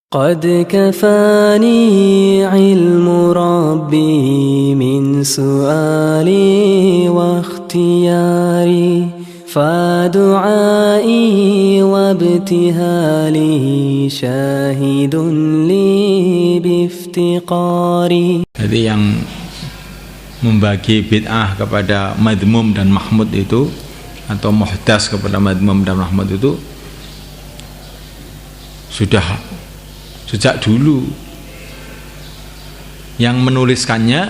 قد كفاني علم ربي من سؤالي واختياري فدعائي وابتهالي شاهد لي بافتقاري. Jadi yang membagi bid'ah kepada madmum dan mahmud itu, atau muhdas kepada madmum dan mahmud itu sudah sejak dulu. Yang menuliskannya,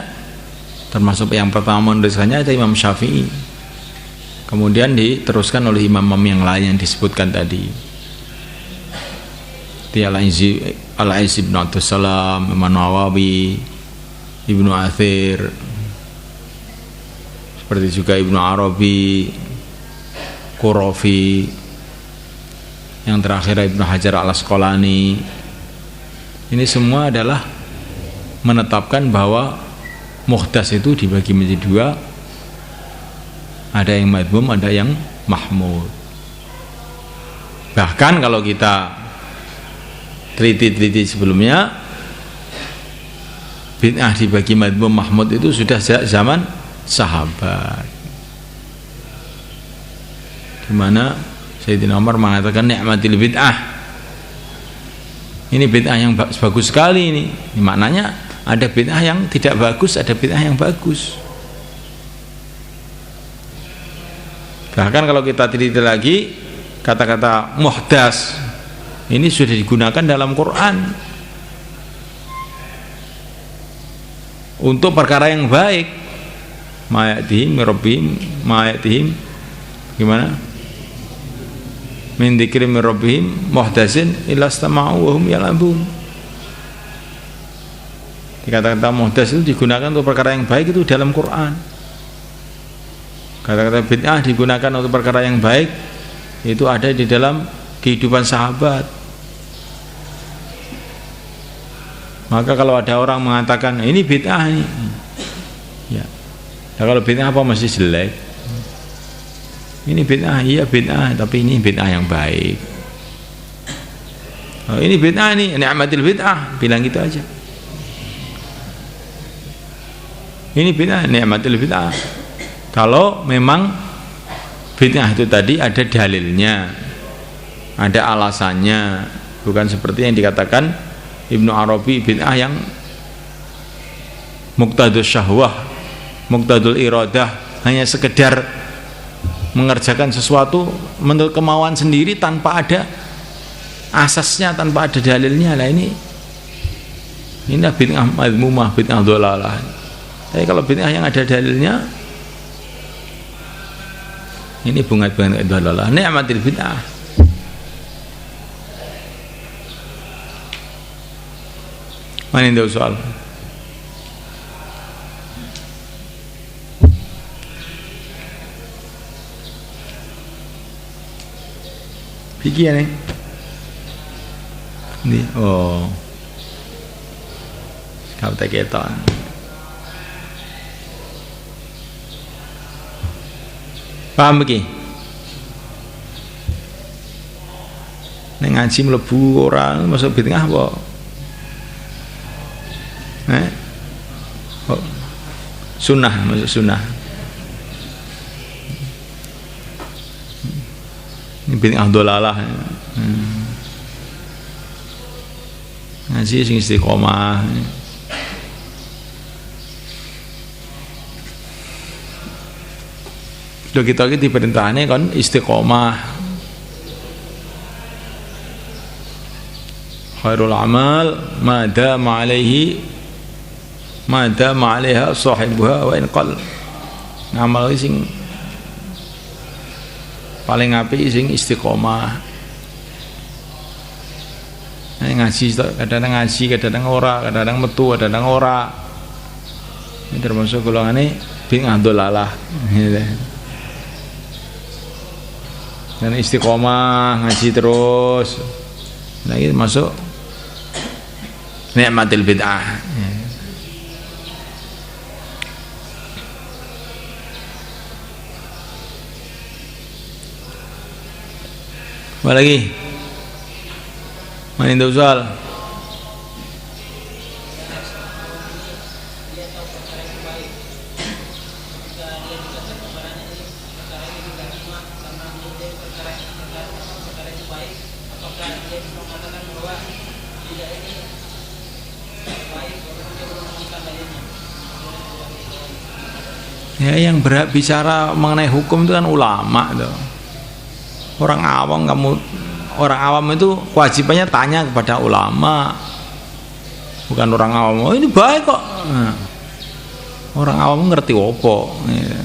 termasuk yang pertama menuliskannya ada Imam Syafi'i, kemudian diteruskan oleh imam-imam yang lain yang disebutkan tadi, Al-Aiz ibn Abdussalam, Imam Nawawi, Ibnu Athir, seperti juga Ibnu Arabi, Qurafi, yang terakhir Ibnu Hajar al-Asqalani. Ini semua adalah menetapkan bahwa muhdas itu dibagi menjadi dua, ada yang madmum, ada yang mahmud. Bahkan kalau kita teliti sebelumnya, bid'ah dibagi madmum mahmud itu sudah sejak zaman sahabat, di mana Sayyidina Umar mengatakan ni'matil bid'ah, ini bid'ah yang bagus sekali ini. Maknanya ada bid'ah yang tidak bagus, ada bid'ah yang bagus. Bahkan kalau kita teliti lagi, kata-kata muhdas ini sudah digunakan dalam Quran untuk perkara yang baik. Ma'yatihim rabbihim, ma'yatihim gimana? Min dzikri min rabbihim muhdasin illa istama'u wa hum yal'abun. Kata-kata muhdas itu digunakan untuk perkara yang baik itu dalam Quran. Kata-kata bid'ah digunakan untuk perkara yang baik itu ada di dalam kehidupan sahabat. Maka kalau ada orang mengatakan ini bid'ah ini, ya, nah, kalau bid'ah apa masih jelek? Ini bid'ah, iya bid'ah, tapi ini bid'ah yang baik. Oh, ini bid'ah nih, ni'matil bid'ah, bilang gitu aja. Ini bid'ah, ni'matil bid'ah. Kalau memang bid'ah itu tadi ada dalilnya, ada alasannya, bukan seperti yang dikatakan Ibnu Arabi, bid'ah yang muqtadus syahwah, muqtadul iradah, hanya sekedar mengerjakan sesuatu menurut kemauan sendiri tanpa ada asasnya, tanpa ada dalilnya. Lah ini bid'ah madmumah, bid'ah dhalalah. Tapi kalau bid'ah yang ada dalilnya, ini bunga-bunga dhalalah, ni'matil bid'ah. Mana yang ada soal? Fikih ya nih. Ini oh. Kau tak keton. Paham begini? Nek ngaji mlebu ora masuk bid'ah apa? Oh. Sunnah, masuk sunnah. Ini bid'ah dhalalah. Ngaji sing istiqomah. Lho kita iki diperintahane kon istiqomah. Khairul amal ma dama alaiha sahibuha wa in qall. Ngamal sing paling apik sing istiqomah. Ngaji kadang-kadang ngaji, kadang-kadang ora, kadang-kadang metu, kadang-kadang ora. Ini termasuk golongane bid'ah dhalalah. Dan istiqomah ngaji terus. Nah ini masuk ni'matil bid'ah. Apa lagi? Mana yang soal? Ya, yang berhak bicara mengenai hukum itu kan ulama tuh. Orang awam itu kewajibannya tanya kepada ulama, bukan orang awam. Oh, ini baik kok. Nah, orang awam ngerti opo. Ya.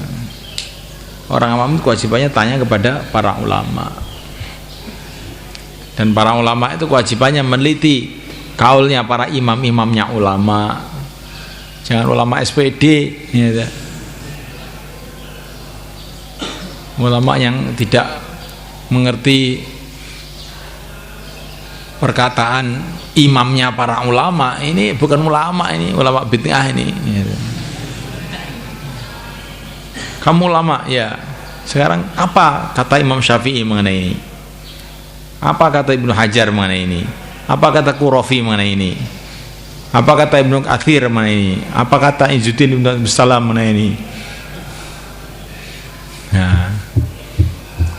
Orang awam itu kewajibannya tanya kepada para ulama. Dan para ulama itu kewajibannya meneliti kaulnya para imam-imamnya ulama. Jangan ulama SPD, ya. Ulama yang tidak mengerti perkataan imamnya para ulama, ini bukan ulama, ini ulama bid'ah ini. Kamu ulama, ya. Sekarang apa kata Imam Syafi'i mengenai ini? Apa kata Ibnu Hajar mengenai ini? Apa kata Qurafi mengenai ini? Apa kata Ibnu Katsir mengenai ini? Apa kata Izzuddin Ibnu Salam mengenai ini? Nah,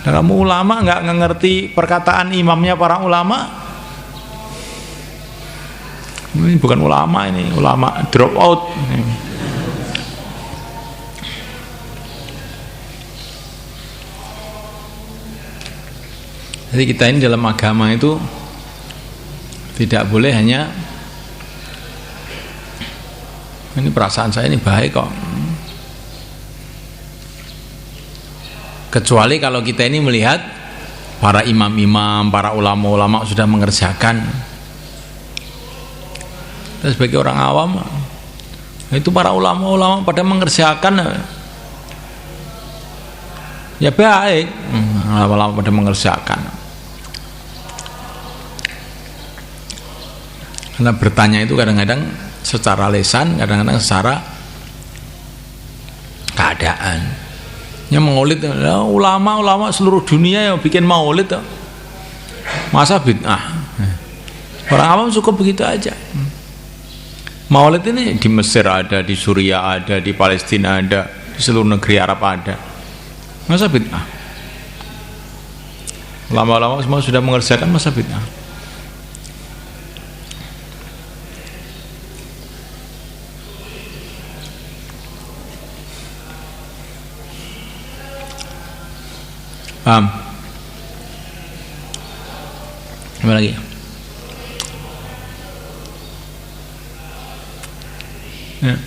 kamu ulama nggak ngerti perkataan imamnya para ulama? Ini bukan ulama, ini ulama drop out. Jadi kita ini dalam agama itu tidak boleh hanya ini perasaan saya ini baik kok. Kecuali kalau kita ini melihat para imam-imam, para ulama-ulama sudah mengerjakan. Dan sebagai orang awam, itu para ulama-ulama pada mengerjakan, ya baik, ulama-ulama pada mengerjakan. Karena bertanya itu kadang-kadang secara lisan, kadang-kadang secara keadaan. Yang maulid, ulama-ulama seluruh dunia yang bikin maulid, masa bid'ah? Orang awam cukup begitu aja. Maulid ini di Mesir ada, di Suriah ada, di Palestina ada, di seluruh negeri Arab ada. Masa bid'ah? Ulama-ulama semua sudah mengerjakan, masa bid'ah? Paham? Apa lagi? Ya.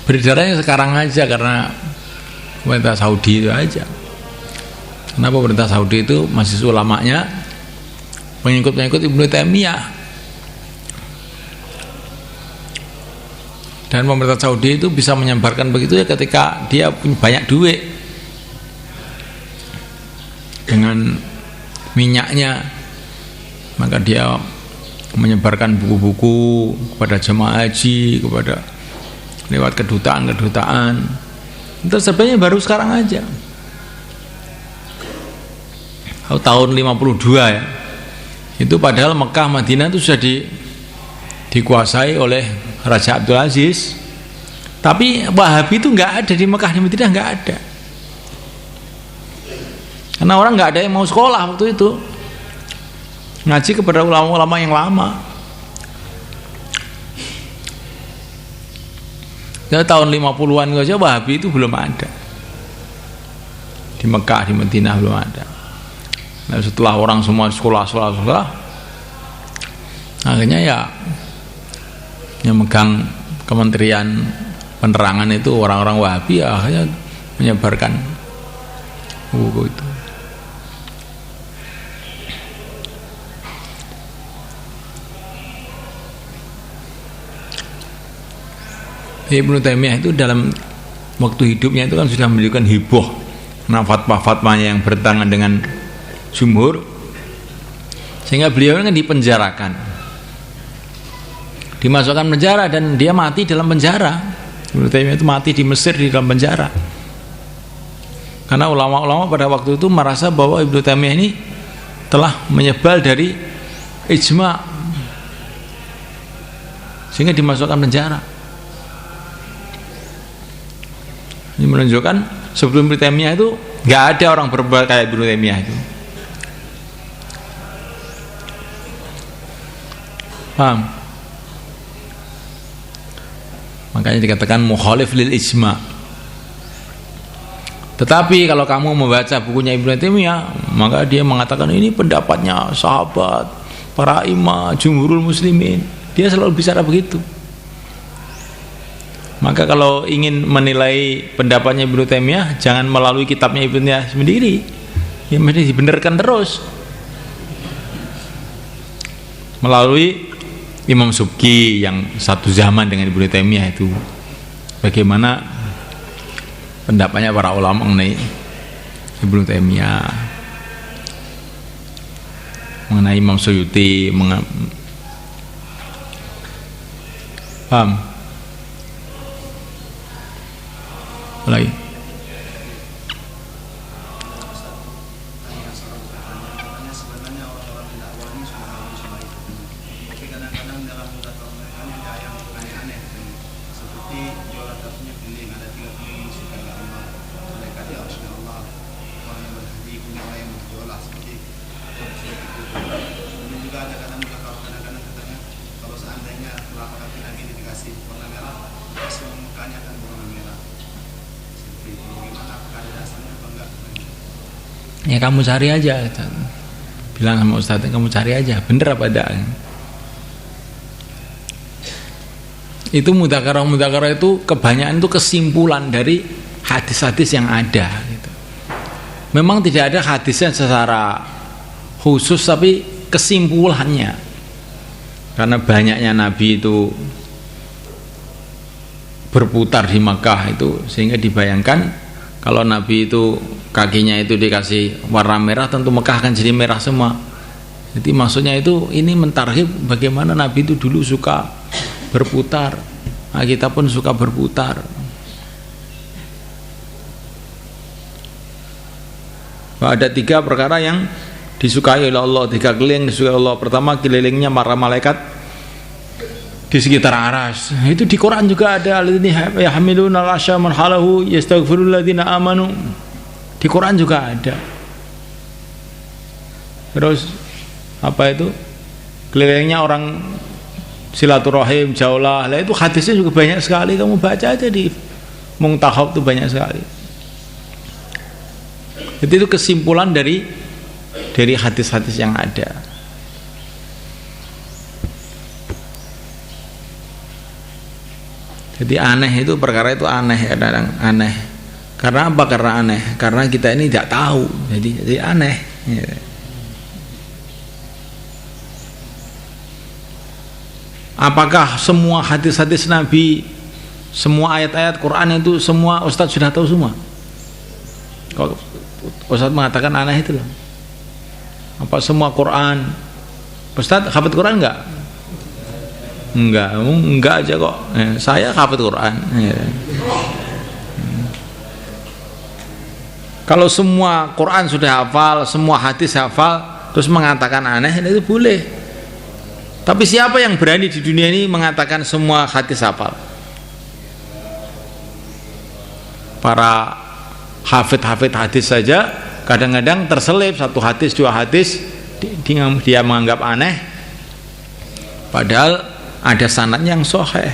Beredarnya sekarang aja karena pemerintah Saudi itu aja. Kenapa pemerintah Saudi itu masih ulamanya pengikut-pengikut Ibnu Taimiyah. Dan pemerintah Saudi itu bisa menyebarkan begitu ya ketika dia punya banyak duit dengan minyaknya, maka dia menyebarkan buku-buku kepada jemaah haji, kepada lewat kedutaan-kedutaan. Itu sebenarnya baru sekarang aja. Tahun 52 ya. Itu padahal Mekah Madinah itu sudah dikuasai oleh Raja Abdul Aziz. Tapi Wahabi itu nggak ada di Mekah, di Madinah nggak ada. Karena orang nggak ada yang mau sekolah waktu itu. Ngaji kepada ulama-ulama yang lama. Ya, tahun 50-an aja Wahabi itu belum ada. Di Mekah, di Madinah belum ada. Nah, setelah orang semua sekolah, akhirnya ya yang megang Kementerian Penerangan itu orang-orang Wahabi, ya akhirnya menyebarkan buku itu. Ibnu Taimiyah itu dalam waktu hidupnya itu kan sudah menunjukkan heboh karena fatwa-fatwanya yang bertentangan dengan jumhur, sehingga beliau kan dipenjarakan, dimasukkan penjara, dan dia mati dalam penjara. Ibnu Taimiyah itu mati di Mesir di dalam penjara karena ulama-ulama pada waktu itu merasa bahwa Ibnu Taimiyah ini telah menyebal dari ijma sehingga dimasukkan penjara. Ini menunjukkan sebelum Ibnu Taimiyah itu nggak ada orang berbuat kayak Ibnu Taimiyah itu. Paham? Makanya dikatakan mukhalif lil ijma'. Tetapi kalau kamu membaca bukunya Ibnu Taimiyah, maka dia mengatakan ini pendapatnya sahabat, para imam, jumhurul muslimin. Dia selalu bicara begitu. Maka kalau ingin menilai pendapatnya Ibnu Taimiyah, jangan melalui kitabnya Ibnu Taimiyah sendiri. Ya mesti dibenarkan terus. Melalui Imam Subki yang satu zaman dengan Ibnu Taimiyah itu. Bagaimana pendapatnya para ulama mengenai Ibnu Taimiyah, mengenai Imam Suyuti, paham? Lagi ya kamu cari aja, bilang sama ustadznya, kamu cari aja bener apa enggak. Itu mudzakarah itu kebanyakan itu kesimpulan dari hadis-hadis yang ada gitu. Memang tidak ada hadisnya secara khusus, tapi kesimpulannya, karena banyaknya Nabi itu berputar di Makkah itu, sehingga dibayangkan kalau Nabi itu kakinya itu dikasih warna merah, tentu Mekah akan jadi merah semua. Jadi maksudnya itu ini mentarhib bagaimana Nabi itu dulu suka berputar. Nah, kita pun suka berputar. Ada 3 perkara yang disukai oleh Allah, 3 keliling disukai Allah. Pertama, kelilingnya para malaikat di sekitar aras. Itu di Quran juga ada, alladzina yahmiluna al-arsya man halahu yastaghfirul ladzina amanu. Di Quran juga ada. Terus apa itu? Kelilingnya orang silaturahim, jaulah. Lah itu hadisnya juga banyak sekali, kamu baca aja di Muntahab itu banyak sekali. Jadi itu kesimpulan dari hadis-hadis yang ada. Jadi aneh itu, perkara itu aneh, kadang aneh. Karena apa? Karena aneh. Karena kita ini tidak tahu. Jadi aneh. Apakah semua hadis-hadis Nabi, semua ayat-ayat Quran itu semua Ustadz sudah tahu semua? Kalau Ustadz mengatakan aneh itu loh. Apa semua Quran? Ustadz hafid Quran enggak? Enggak aja kok. Saya hafid Quran. Kalau semua Quran sudah hafal, semua hadis hafal, terus mengatakan aneh, itu boleh. Tapi siapa yang berani di dunia ini mengatakan semua hadis hafal? Para hafid hadis saja kadang-kadang terselip 1 hadis 2 hadis dia menganggap aneh, padahal ada sanad yang sahih.